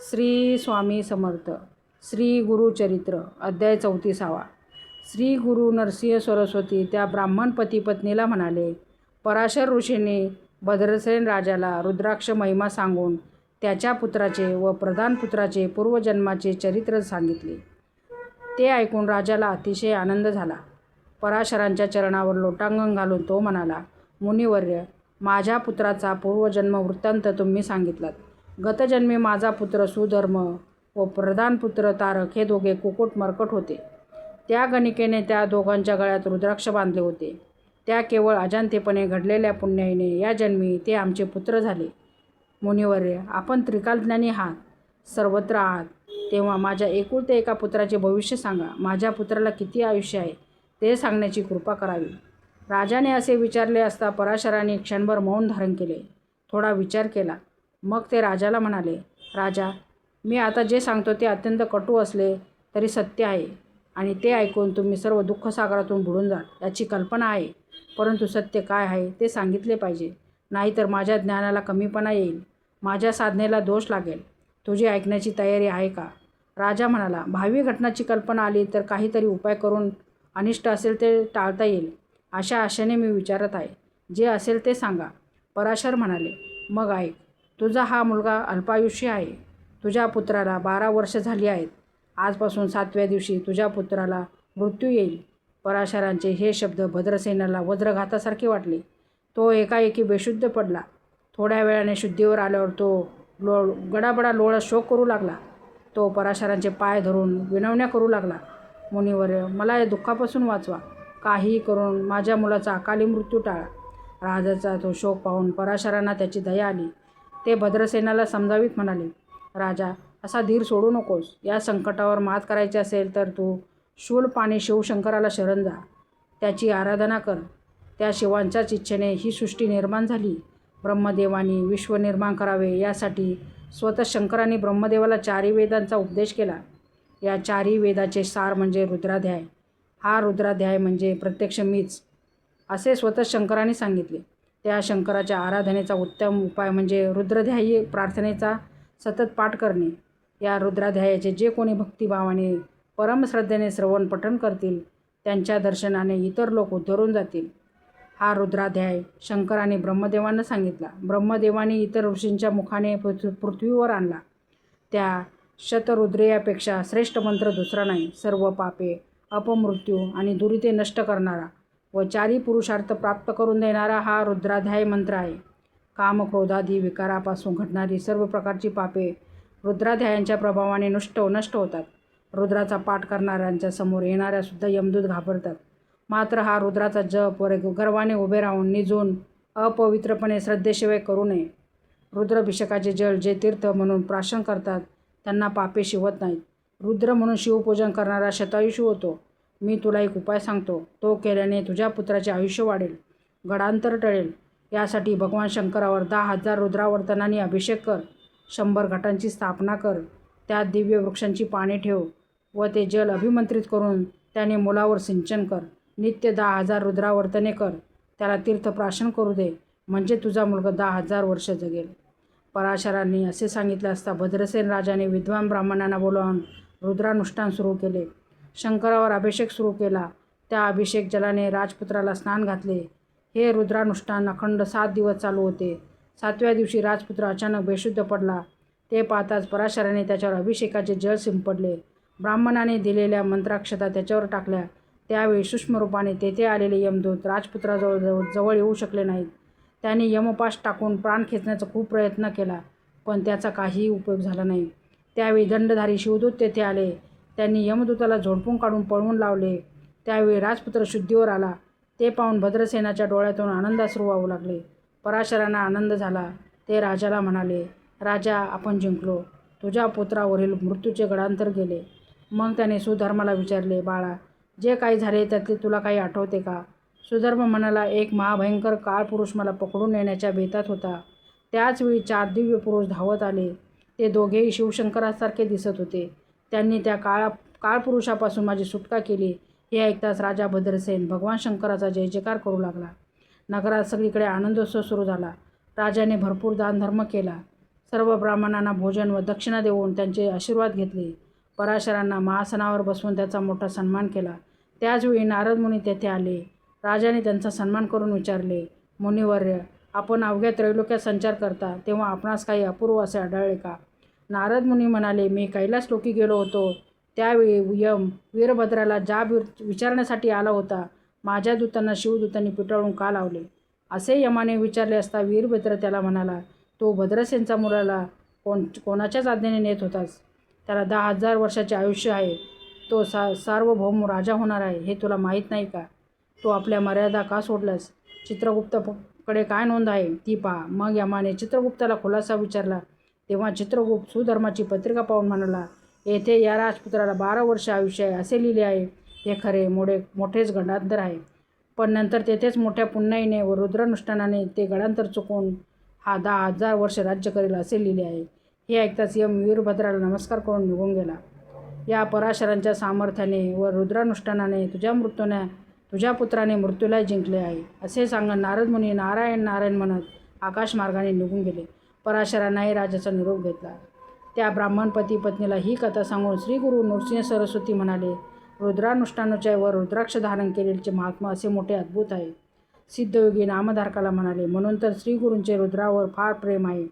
श्री स्वामी समर्थ. श्री गुरुचरित्र अध्याय 34. श्री गुरु नरसिंह सरस्वती त्या ब्राह्मण पती पत्नीला म्हणाले, पराशर ऋषींनी भद्रसेन राजाला रुद्राक्ष महिमा सांगून त्याच्या पुत्राचे व प्रधान पुत्राचे पूर्वजन्माचे चरित्र सांगितले. ते ऐकून राजाला अतिशय आनंद झाला. पराशरांच्या चरणावर लोटांगण घालून तो म्हणाला, मुनिवर्य, माझ्या पुत्राचा पूर्वजन्म वृत्तांत तुम्ही सांगितलात. गतजन्मी माझा पुत्र सुधर्म व प्रधान पुत्र तारक हे दोघे कुकुट मरकट होते. त्या गणिकेने त्या दोघांच्या गळ्यात रुद्राक्ष बांधले होते. त्या केवळ अजाणतेपणे घडलेल्या पुण्याईने या जन्मी ते आमचे पुत्र झाले. मुनिवर्य, आपण त्रिकालज्ञानी आहात, सर्वत्र आहात, तेव्हा माझ्या एकुलते एका पुत्राचे भविष्य सांगा. माझ्या पुत्राला किती आयुष्य आहे ते सांगण्याची कृपा करावी. राजाने असे विचारले असता पराशरांनी क्षणभर मौन धारण केले. थोडा विचार केला. मग ते राजाला म्हणाले, राजा, मी आता जे सांगतो ते अत्यंत कटू असले तरी सत्य आहे आणि ते ऐकून तुम्ही सर्व दुःखसागरातून बुडून जाल याची कल्पना आहे. परंतु सत्य काय आहे ते सांगितले पाहिजे, नाहीतर माझ्या ज्ञानाला कमीपणा येईल, माझ्या साधनेला दोष लागेल. तुझी ऐकण्याची तयारी आहे का? राजा म्हणाला, भावी घटनाची कल्पना आली तर काहीतरी उपाय करून अनिष्ट असेल ते टाळता येईल अशा आशेने मी विचारत आहे. जे असेल ते सांगा. पराशर म्हणाले, मग ऐक. तुझा हा मुलगा अल्पायुष्य आहे. तुझ्या पुत्राला 12 वर्ष झाली आहेत. आजपासून 7व्या दिवशी तुझ्या पुत्राला मृत्यू येईल. पराशरांचे हे शब्द भद्रसेनाला वज्रघातासारखे वाटले. तो एकाएकी बेशुद्ध पडला. थोड्या वेळाने शुद्धीवर आल्यावर तो गडाबडा लोळत शोक करू लागला. तो पराशरांचे पाय धरून विनवण्या करू लागला, मुनिवर्य, मला या दुःखापासून वाचवा. काहीही करून माझ्या मुलाचा अकाली मृत्यू टाळा. राजाचा तो शोक पाहून पराशरांना त्याची दया आली. ते भद्रसेनाला समजावीत म्हणाले, राजा, असा धीर सोडू नकोस. या संकटावर मात करायची असेल तर तू शूलपाणी शिवशंकराला शरण जा. त्याची आराधना कर. त्या शिवांच्याच इच्छेने ही सृष्टी निर्माण झाली. ब्रह्मदेवानी विश्व निर्माण करावे यासाठी स्वतः शंकरांनी ब्रह्मदेवाला 4 वेदांचा उपदेश केला. या 4 वेदाचे सार म्हणजे रुद्राध्याय. हा रुद्राध्याय म्हणजे प्रत्यक्ष मीच, असे स्वतः शंकरांनी सांगितले. त्या शंकराच्या आराधनेचा उत्तम उपाय म्हणजे रुद्राध्यायी प्रार्थनेचा सतत पाठ करणे. या रुद्राध्यायाचे जे कोणी भक्तिभावाने परमश्रद्धेने श्रवण पठण करतील त्यांच्या दर्शनाने इतर लोक उद्धरून जातील. हा रुद्राध्याय शंकराने ब्रह्मदेवांना सांगितला. ब्रह्मदेवाने इतर ऋषींच्या मुखाने पृथ्वीवर आणला. त्या शतरुद्रेयापेक्षा श्रेष्ठ मंत्र दुसरा नाही. सर्व पापे, अपमृत्यू आणि दुरिते नष्ट करणारा व 4 पुरुषार्थ प्राप्त करून देणारा हा रुद्राध्याय मंत्र आहे. काम, क्रोधादी विकारापासून घडणारी सर्व प्रकारची पापे रुद्राध्यायांच्या प्रभावाने नष्ट होतात. रुद्राचा पाठ करणाऱ्यांच्या समोर येणाऱ्यासुद्धा यमदूत घाबरतात. मात्र हा रुद्राचा जप वर गर्वाने उभे राहून निजून अपवित्रपणे श्रद्धेशिवाय करू नये. रुद्राभिषेकाचे जल जे तीर्थ म्हणून प्राशन करतात त्यांना पापे शिवत नाहीत. रुद्र म्हणून शिवपूजन करणारा शतायुषी होतो. मी तुला एक उपाय सांगतो. तो केल्याने तुझ्या पुत्राचे आयुष्य वाढेल, गडांतर टळेल. यासाठी भगवान शंकरावर 10,000 रुद्रावर्तनांनी अभिषेक कर. 100 घटांची स्थापना कर. त्यात दिव्य वृक्षांची पाने ठेव व ते जल अभिमंत्रित करून त्याने मुलावर सिंचन कर. नित्य 10,000 रुद्रावर्तने कर. त्याला तीर्थप्राशन करू दे, म्हणजे तुझा मुलगा 10,000 वर्ष जगेल. पराशरांनी असे सांगितले असता भद्रसेन राजाने विद्वान ब्राह्मणांना बोलावून रुद्रानुष्ठान सुरू केले. शंकरावर अभिषेक सुरू केला. त्या अभिषेक जलाने राजपुत्राला स्नान घातले. हे रुद्रानुष्ठान अखंड 7 दिवस चालू होते. 7व्या दिवशी राजपुत्र अचानक बेशुद्ध पडला. ते पाहताच पराशराने त्याच्यावर अभिषेकाचे जल शिंपडले. ब्राह्मणाने दिलेल्या मंत्राक्षता त्याच्यावर टाकल्या. त्यावेळी सूक्ष्म रूपाने तेथे आलेले यमदूत राजपुत्राजवळ येऊ शकले नाहीत. त्यांनी यमपाश टाकून प्राण खेचण्याचा खूप प्रयत्न केला, पण त्याचा काहीही उपयोग झाला नाही. त्यावेळी दंडधारी शिवदूत तेथे आले. त्यांनी यमदूताला झोडपून काढून पळवून लावले. त्यावेळी राजपुत्र शुद्धीवर आला. ते पाहून भद्रसेनाच्या डोळ्यातून आनंदाश्रू वाहू लागले. पराशरांना आनंद झाला. ते राजाला म्हणाले, राजा, आपण जिंकलो. तुझ्या पुत्रावरील मृत्यूचे गडांतर गेले. मग त्याने सुधर्माला विचारले, बाळा, जे काही झाले त्यातले तुला काही आठवते का? सुधर्म म्हणाला, एक महाभयंकर काळपुरुष मला पकडून नेण्याच्या बेतात होता. त्याचवेळी 4 दिव्य पुरुष धावत आले. ते दोघेही शिवशंकरासारखे दिसत होते. त्यांनी त्या काळपुरुषापासून माझी सुटका केली. हे ऐकताच राजा भद्रसेन भगवान शंकराचा जय जयकार करू लागला. नगरात सगळीकडे आनंदोत्सव सुरू झाला. राजाने भरपूर दानधर्म केला. सर्व ब्राह्मणांना भोजन व दक्षिणा देऊन त्यांचे आशीर्वाद घेतले. पराशरांना महासनावर बसवून त्याचा मोठा सन्मान केला. त्याचवेळी नारद मुनी तेथे आले. राजाने त्यांचा सन्मान करून विचारले, मुनिवर्य, आपण अवघ्या त्रैलोक्यात संचार करता तेव्हा आपणास काही अपूर्व असे आढळले का? नारद मुनी म्हणाले, मी कैलास लोकी गेलो होतो. त्यावेळी यम वीरभद्राला जाब विचारण्यासाठी आला होता. माझ्या दूतांना शिवदूतांनी पिटाळून का लावले? असे यमाने विचारले असता वीरभद्र त्याला म्हणाला, तो भद्रसेनचा मुलाला कोणाच्याच आज्ञेने नेत होतास? त्याला 10,000 वर्षाचे आयुष्य आहे. तो सार्वभौम राजा होणार आहे, हे तुला माहीत नाही का? तो आपल्या मर्यादा का सोडल्यास? चित्रगुप्ताकडे काय नोंद आहे ती पहा. मग यमाने चित्रगुप्ताला खुलासा विचारला. तेव्हा चित्रगुप्त सुधर्माची पत्रिका पाहून म्हणाला, येथे या राजपुत्राला 12 वर्ष आयुष्य आहे असे लिहिले आहे. हे खरे मोठेच गडांतर आहे. पण नंतर तेथेच मोठ्या पुण्याईने व रुद्रानुष्ठानाने ते गडांतर चुकवून हा 10,000 वर्ष राज्य करेल असे लिहिले आहे. हे ऐकताच यम वीरभद्राला नमस्कार करून निघून गेला. या पराशरांच्या सामर्थ्याने व रुद्रानुष्ठानाने तुझ्या पुत्राने मृत्यूला जिंकले आहे असे सांगत नारद मुनी नारायण नारायण म्हणत आकाशमार्गाने निघून गेले. पराशरांनाही राजाचा निरोप घेतला. त्या ब्राह्मण पती पत्नीला ही कथा सांगून श्री गुरु नृसिंह सरस्वती म्हणाले, रुद्रानुष्ठानाचे व रुद्राक्ष धारण केलेले महात्मा असे मोठे अद्भुत आहे. सिद्धयोगी नामधारकाला म्हणाले, म्हणून तर श्री गुरूंचे रुद्रावर फार प्रेम आहे.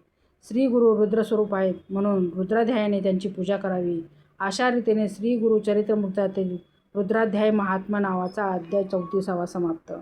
श्री गुरु रुद्रस्वरूप आहेत म्हणून रुद्राध्यायाने त्यांची पूजा करावी. अशा रीतीने श्री गुरु चरित्रमृतातील रुद्राध्याय महात्मा नावाचा अध्याय 34 समाप्त.